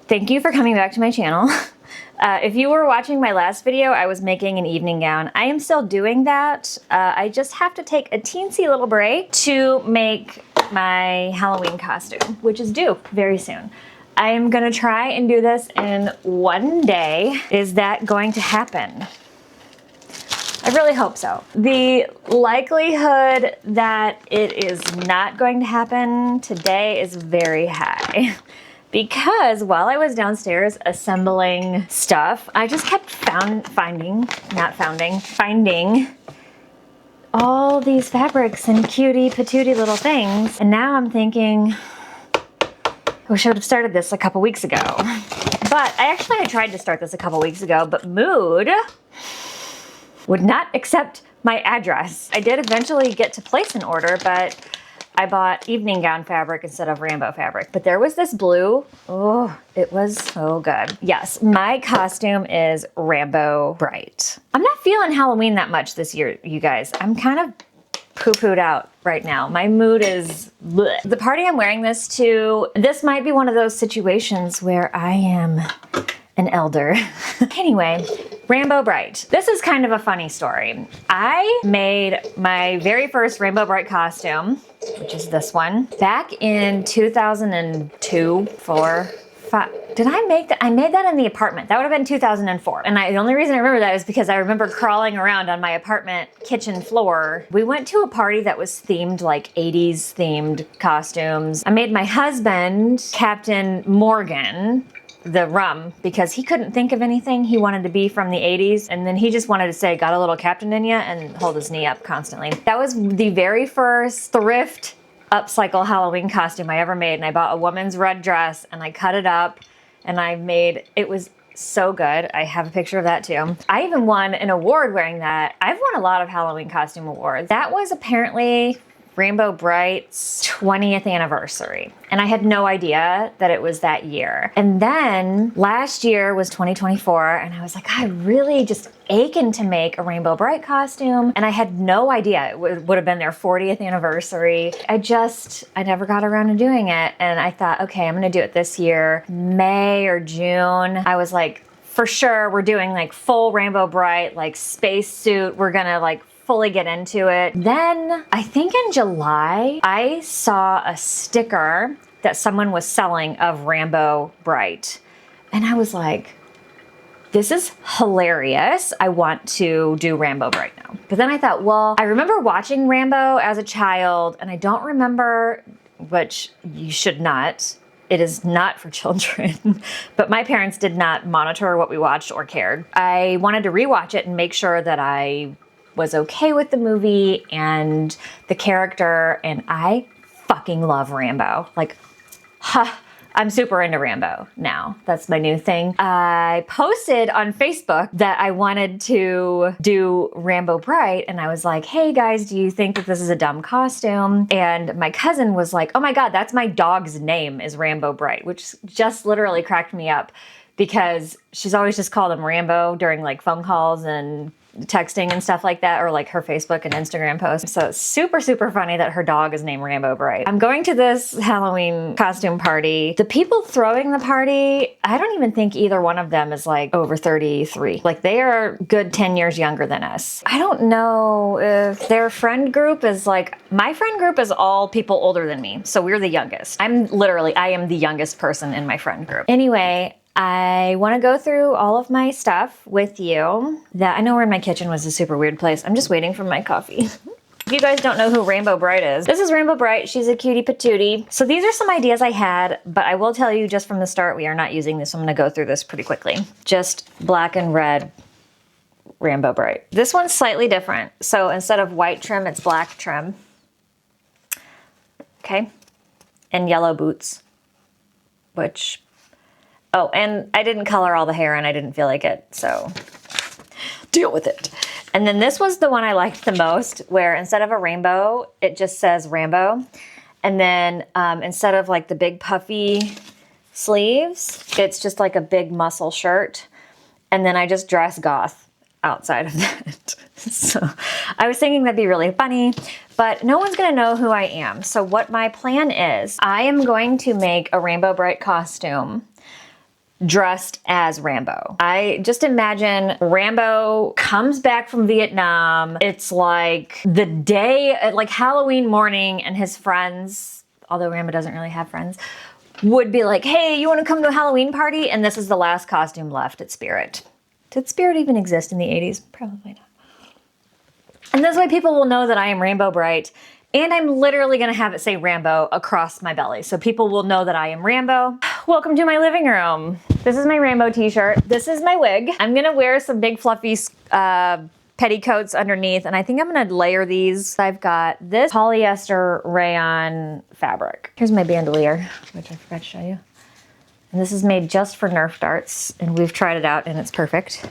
Thank you for coming back to my channel. If you were watching my last video, I was making an evening gown. I am still doing that. I just have to take a teensy little break to make my Halloween costume, which is due very soon. I am gonna try and do this in one day. Is that going to happen? I really hope so. The likelihood that it is not going to happen today is very high. Because while I was downstairs assembling stuff, I just kept finding all these fabrics and cutie patootie little things. And now I'm thinking, I wish I would have started this a couple weeks ago. But I tried to start this a couple weeks ago, but Mood would not accept my address. I did eventually get to place an order, but I bought evening gown fabric instead of Rambo fabric. But there was this blue. Oh, it was so good. Yes, my costume is Rambo Brite. I'm not feeling Halloween that much this year, you guys. I'm kind of poo-pooed out right now. My mood is bleh. The party I'm wearing this to, this might be one of those situations where I am an elder. Anyway, Rambo Brite. This is kind of a funny story. I made my very first Rambo Brite costume, which is this one, back in 2002, 4, 5. Did I make that? I made that in the apartment. That would have been 2004. And the only reason I remember that is because I remember crawling around on my apartment kitchen floor. We went to a party that was themed, like 80s themed costumes. I made my husband Captain Morgan, the rum, because he couldn't think of anything he wanted to be from the 80s, and then he just wanted to say, got a little captain in ya, and hold his knee up constantly. That was the very first thrift upcycle Halloween costume I ever made, and I bought a woman's red dress, and I cut it up, and it was so good. I have a picture of that too. I even won an award wearing that. I've won a lot of Halloween costume awards. That was apparently Rambo Brite's 20th anniversary. And I had no idea that it was that year. And then last year was 2024, and I was like, I really just aching to make a Rambo Brite costume. And I had no idea it would have been their 40th anniversary. I never got around to doing it. And I thought, okay, I'm gonna do it this year, May or June. I was like, for sure, we're doing like full Rambo Brite, like space suit. We're gonna like fully get into it. Then I think in July, I saw a sticker that someone was selling of Rambo Brite. And I was like, this is hilarious. I want to do Rambo Brite now. But then I thought, well, I remember watching Rambo as a child, and I don't remember, which you should not. It is not for children, but my parents did not monitor what we watched or cared. I wanted to rewatch it and make sure that I was okay with the movie and the character, and I fucking love Rambo. Like, I'm super into Rambo now. That's my new thing. I posted on Facebook that I wanted to do Rambo Brite, and I was like, hey guys, do you think that this is a dumb costume? And my cousin was like, oh my God, that's my dog's name is Rambo Brite, which just literally cracked me up because she's always just called him Rambo during like phone calls and texting and stuff like that, or like her Facebook and Instagram posts. So it's super, super funny that her dog is named Rambo Brite. I'm going to this Halloween costume party. The people throwing the party, I don't even think either one of them is like over 33. Like they are good 10 years younger than us. I don't know if their friend group is like, my friend group is all people older than me. So we're the youngest. I am the youngest person in my friend group. Anyway, I want to go through all of my stuff with you. I know we're in my kitchen was a super weird place. I'm just waiting for my coffee. If you guys don't know who Rambo Brite is, this is Rambo Brite. She's a cutie patootie. So these are some ideas I had, but I will tell you just from the start, we are not using this. I'm going to go through this pretty quickly. Just black and red Rambo Brite. This one's slightly different. So instead of white trim, it's black trim. Okay. And yellow boots, which... Oh, and I didn't color all the hair and I didn't feel like it, so deal with it. And then this was the one I liked the most, where instead of a rainbow, it just says Rambo. And then instead of like the big puffy sleeves, it's just like a big muscle shirt. And then I just dress goth outside of that. So I was thinking that'd be really funny, but no one's gonna know who I am. So what my plan is, I am going to make a Rambo Brite costume dressed as Rambo. I just imagine Rambo comes back from Vietnam. It's like the day, like Halloween morning, and his friends, although Rambo doesn't really have friends, would be like, hey, you want to come to a Halloween party? And this is the last costume left at Spirit. Did Spirit even exist in the 80s? Probably not. And this way people will know that I am Rambo Brite, and I'm literally gonna have it say Rambo across my belly, so people will know that I am Rambo. Welcome to my living room. This is my Rambo t-shirt. This is my wig. I'm gonna wear some big fluffy petticoats underneath, and I think I'm gonna layer these. I've got this polyester rayon fabric. Here's my bandolier, which I forgot to show you. And this is made just for Nerf darts, and we've tried it out and it's perfect.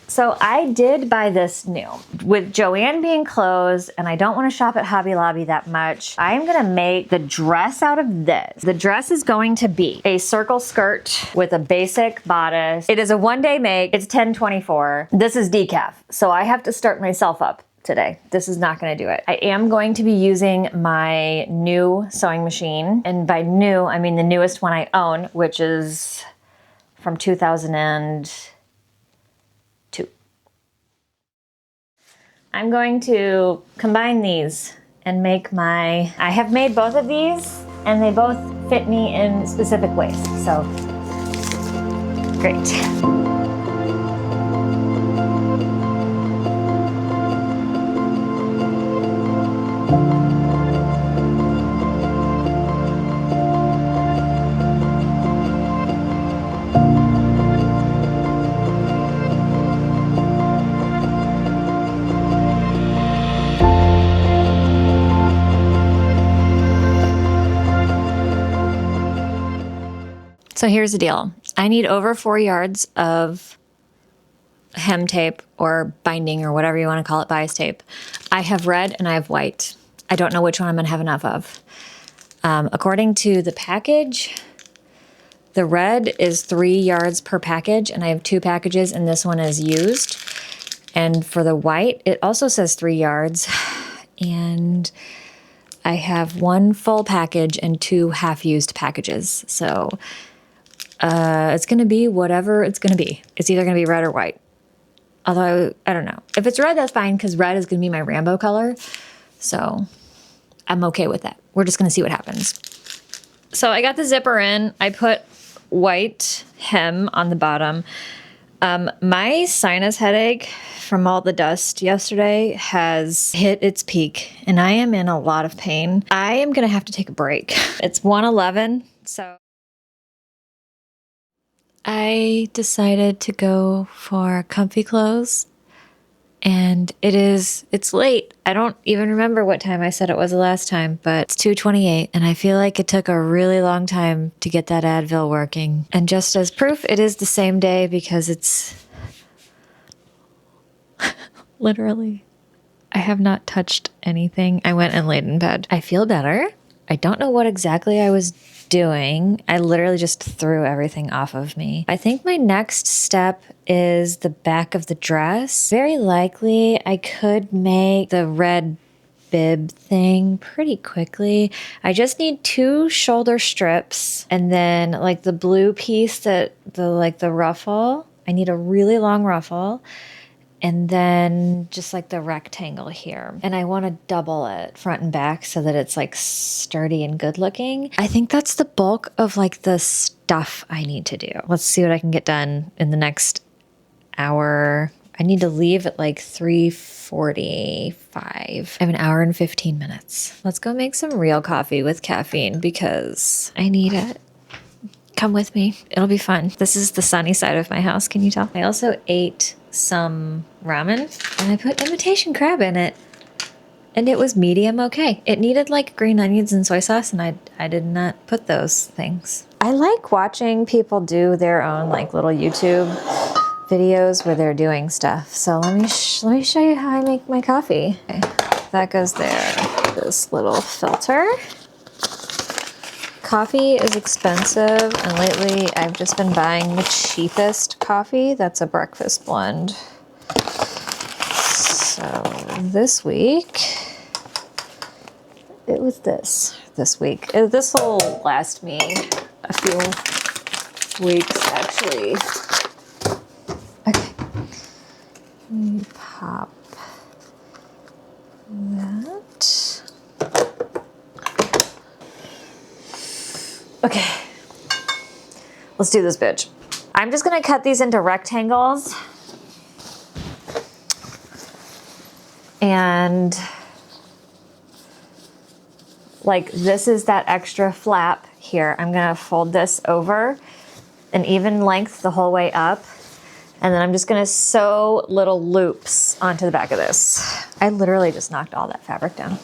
So I did buy this new. With Joann being closed and I don't want to shop at Hobby Lobby that much, I am gonna make the dress out of this. The dress is going to be a circle skirt with a basic bodice. It is a one-day make, it's 10/24. This is decaf, so I have to start myself up today. This is not gonna do it. I am going to be using my new sewing machine, and by new, I mean the newest one I own, which is from 2002. I'm going to combine these and make I have made both of these and they both fit me in specific ways, so great. So here's the deal. I need over 4 yards of hem tape or binding or whatever you want to call it, bias tape. I have red and I have white. I don't know which one I'm gonna have enough of. According to the package, the red is 3 yards per package, and I have 2 packages and this one is used. And for the white, it also says 3 yards, and I have 1 full package and 2 half-used packages. So it's gonna be whatever it's gonna be. It's either gonna be red or white. Although, I don't know. If it's red, that's fine, because red is gonna be my Rambo color. So I'm okay with that. We're just gonna see what happens. So I got the zipper in. I put white hem on the bottom. My sinus headache from all the dust yesterday has hit its peak, and I am in a lot of pain. I am gonna have to take a break. It's 1:11, so I decided to go for comfy clothes, and it's late. I don't even remember what time I said it was the last time, but it's 2:28, and I feel like it took a really long time to get that Advil working. And just as proof, it is the same day because it's literally, I have not touched anything. I went and laid in bed. I feel better. I don't know what exactly I was doing. I literally just threw everything off of me. I think my next step is the back of the dress. Very likely I could make the red bib thing pretty quickly. I just need 2 shoulder strips, and then like the blue piece that the ruffle. I need a really long ruffle. And then just like the rectangle here. And I want to double it front and back so that it's like sturdy and good looking. I think that's the bulk of like the stuff I need to do. Let's see what I can get done in the next hour. I need to leave at like 3:45. I have an hour and 15 minutes. Let's go make some real coffee with caffeine because I need it. Come with me. It'll be fun. This is the sunny side of my house. Can you tell? I also ate some ramen and I put imitation crab in it, and it was medium okay. It needed like green onions and soy sauce, and I did not put those things. I like watching people do their own like little YouTube videos where they're doing stuff. So let me show you how I make my coffee. Okay, that goes there. This little filter. Coffee is expensive, and lately I've just been buying the cheapest coffee. That's a breakfast blend. So this week, it was this week. This will last me a weeks actually. Okay. We pop that. Okay. Let's do this bitch. I'm just gonna cut these into rectangles. And like this is that extra flap here. I'm gonna fold this over an even length the whole way up. And then I'm just gonna sew little loops onto the back of this. I literally just knocked all that fabric down.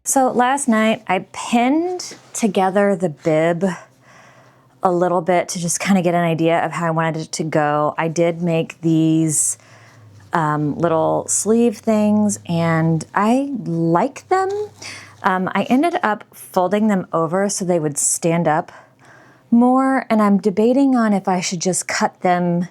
So last night I pinned together the bib a little bit to just kind of get an idea of how I wanted it to go. I did make these little sleeve things and I like them. I ended up folding them over so they would stand up more, and I'm debating on if I should just cut them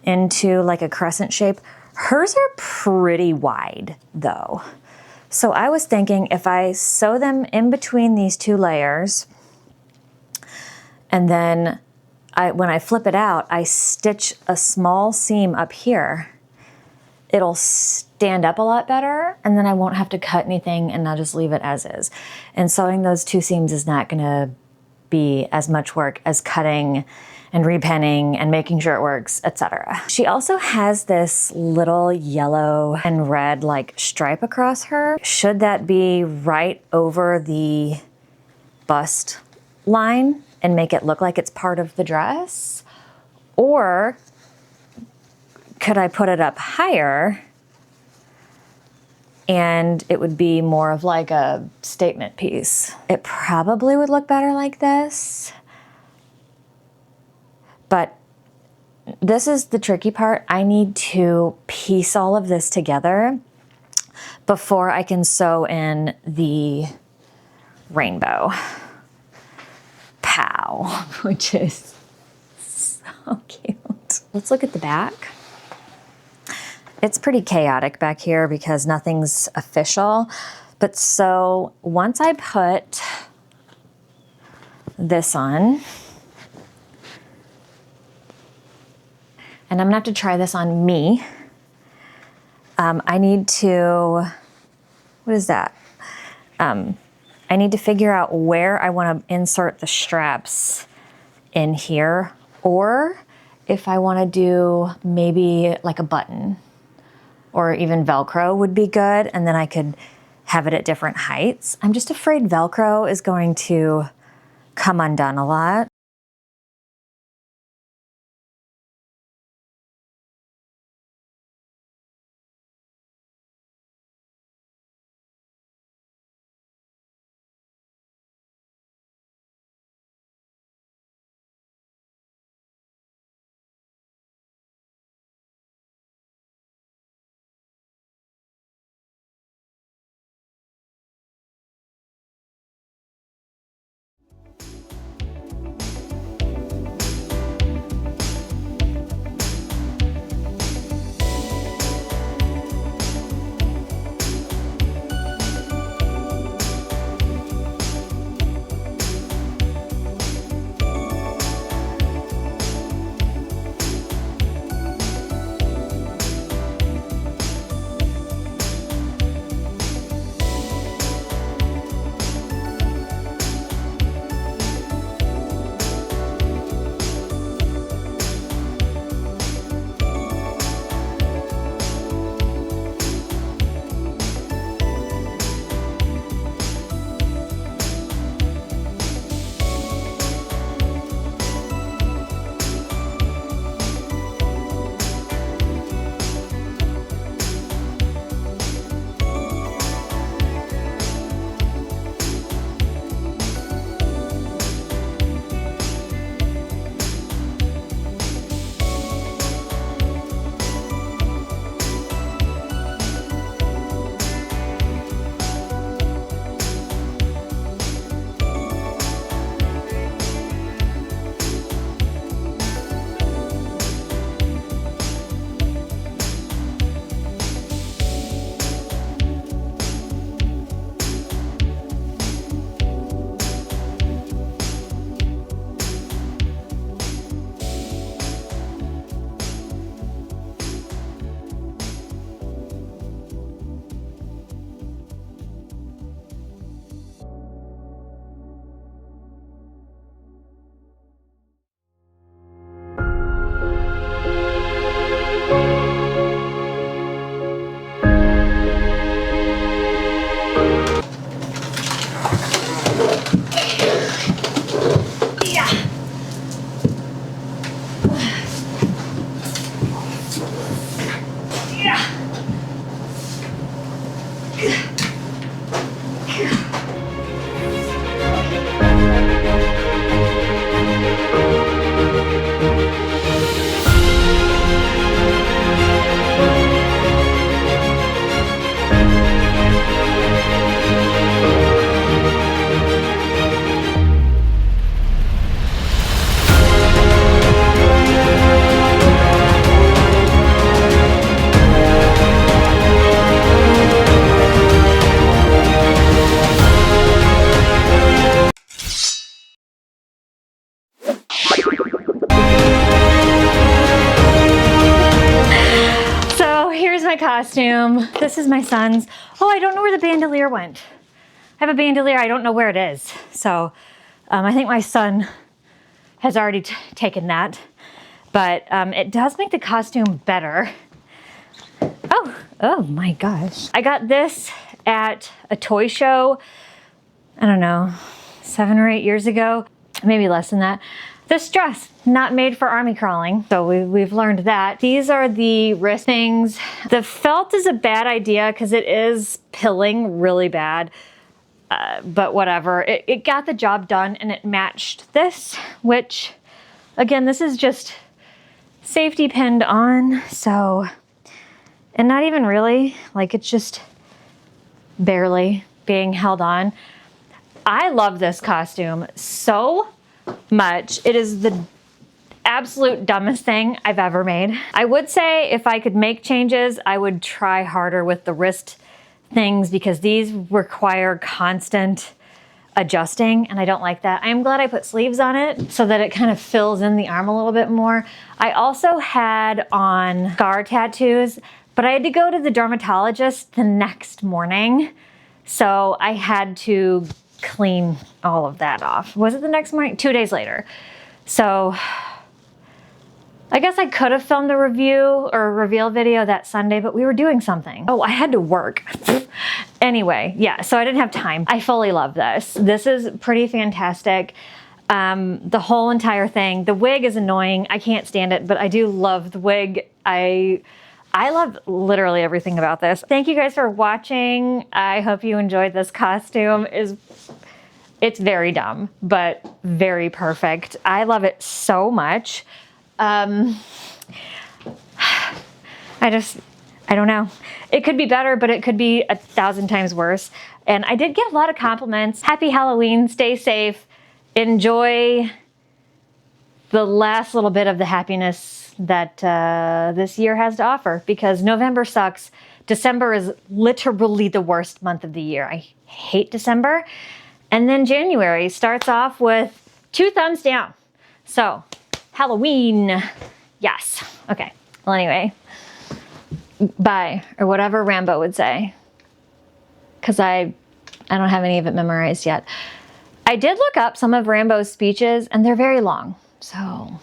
into like a crescent shape. Hers are pretty wide though. So I was thinking if I sew them in between these two layers, and then when I flip it out, I stitch a small seam up here, it'll stand up a lot better, and then I won't have to cut anything and I'll just leave it as is. And sewing those two seams is not gonna be as much work as cutting and repinning and making sure it works, etc. She also has this little yellow and red like stripe across her. Should that be right over the bust line and make it look like it's part of the dress? Or could I put it up higher and it would be more of like a statement piece? It probably would look better like this. But this is the tricky part. I need to piece all of this together before I can sew in the rainbow pow, which is so cute. Let's look at the back. It's pretty chaotic back here because nothing's official. But so once I put this on, and I'm gonna have to try this on me. I need to, what is that? I need to figure out where I wanna insert the straps in here, or if I wanna do maybe like a button or even Velcro would be good, and then I could have it at different heights. I'm just afraid Velcro is going to come undone a lot. my costume. This is my son's. Oh, I don't know where the bandolier went. I have a bandolier, I don't know where it is. So I think my son has already taken that, but it does make the costume better. Oh my gosh. I got this at a toy show, I don't know, 7 or 8 years ago, maybe less than that. This dress, not made for army crawling. So we've learned that. These are the wrist things. The felt is a bad idea because it is pilling really bad, but whatever. It got the job done and it matched this, which again, this is just safety pinned on. So, and not even really, like it's just barely being held on. I love this costume so much. It is the absolute dumbest thing I've ever made. I would say if I could make changes, I would try harder with the wrist things because these require constant adjusting and I don't like that. I'm glad I put sleeves on it so that it kind of fills in the arm a little bit more. I also had on scar tattoos, but I had to go to the dermatologist the next morning. So I had to clean all of that off. Was it the next morning? 2 days later. So I guess I could have filmed a review or a reveal video that Sunday, but we were doing something. Oh, I had to work. Anyway, yeah, so I didn't have time. I fully love this. This is pretty fantastic. The whole entire thing. The wig is annoying. I can't stand it, but I do love the wig. I love literally everything about this. Thank you guys for watching. I hope you enjoyed this costume. It's very dumb, but very perfect. I love it so much. I don't know. It could be better, but it could be 1,000 times worse. And I did get a lot of compliments. Happy Halloween, stay safe, enjoy the last little bit of the happiness that this year has to offer because November sucks. December is literally the worst month of the year. I hate December. And then January starts off with 2 thumbs down. So Halloween, yes. Okay, well anyway, bye, or whatever Rambo would say, because I don't have any of it memorized yet. I did look up some of Rambo's speeches and they're very long, so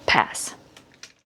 pass.